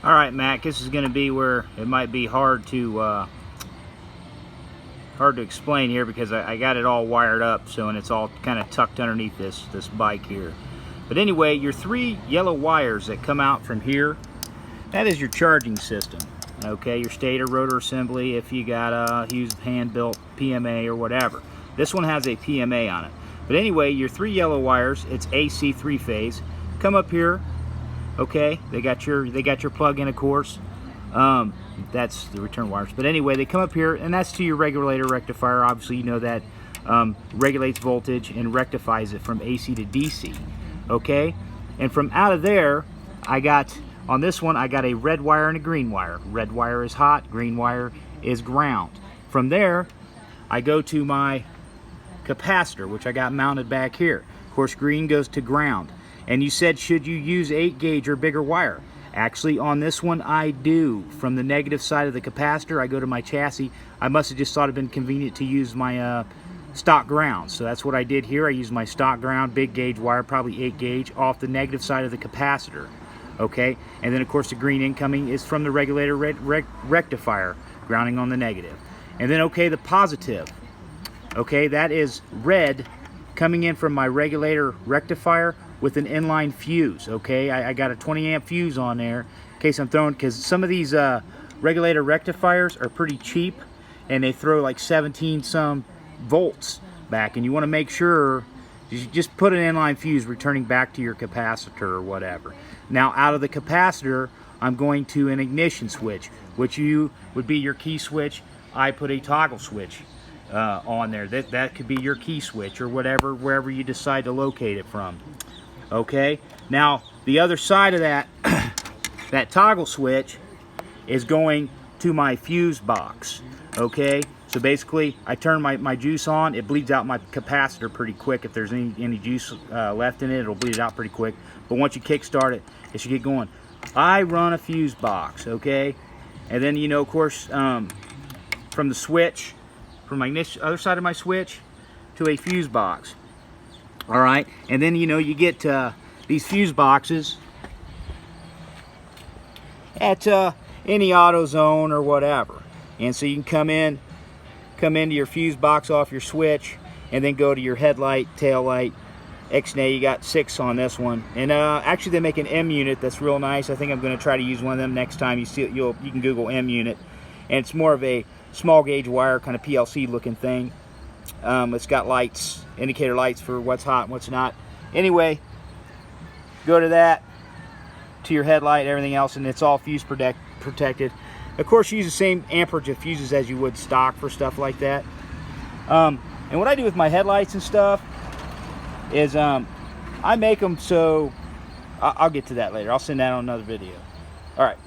All right, Mac, this is going to be where it might be hard to explain here because I got it all wired up, so, and it's all kind of tucked underneath this bike here. But anyway, your three yellow wires that come out from here, that is your charging system. Okay, your stator, rotor assembly, if you got a used hand-built PMA or whatever. This one has a PMA on it. But anyway, your three yellow wires, it's AC three-phase, come up here. Okay, they got your plug-in, of course. That's the return wires. But anyway, they come up here, and that's to your regulator rectifier. Obviously, you know that regulates voltage and rectifies it from AC to DC. Okay, and from out of there, on this one, I got a red wire and a green wire. Red wire is hot, green wire is ground. From there, I go to my capacitor, which I got mounted back here. Of course, green goes to ground. And you said, should you use 8 gauge or bigger wire? Actually, on this one, I do. From the negative side of the capacitor, I go to my chassis. I must have just thought it'd been convenient to use my stock ground. So that's what I did here. I used my stock ground, big gauge wire, probably 8 gauge, off the negative side of the capacitor. Okay, and then of course the green incoming is from the regulator rectifier, grounding on the negative. And then, okay, the positive. Okay, that is red coming in from my regulator rectifier with an inline fuse. Okay, I got a 20 amp fuse on there in case I'm throwing, because some of these regulator rectifiers are pretty cheap and they throw like 17 some volts back, and you want to make sure you just put an inline fuse returning back to your capacitor or whatever. Now, out of the capacitor, I'm going to an ignition switch, which would be your key switch. I put a toggle switch on there. That could be your key switch or whatever, wherever you decide to locate it from. Okay, now the other side of that that toggle switch is going to my fuse box. Okay, so basically I turn my juice on, it bleeds out my capacitor pretty quick. If there's any juice left in it, it'll bleed it out pretty quick. But once you kickstart it, it should get going. I run a fuse box, okay, and then, you know, of course, from the switch, from my other side of my switch to a fuse box. All right, and then, you know, you get these fuse boxes at any AutoZone or whatever, and so you can come into your fuse box off your switch, and then go to your headlight, tail light, X-nay. You got 6 on this one, and actually they make an M unit that's real nice. I think I'm going to try to use one of them next time. You can Google M unit, and it's more of a small gauge wire, kind of PLC looking thing. It's got lights, indicator lights for what's hot and what's not. Anyway, go to that, to your headlight, everything else, and it's all fuse protected. Of course, you use the same amperage of fuses as you would stock for stuff like that. And what I do with my headlights and stuff is I make them so, I'll get to that later. I'll send that on another video. All right.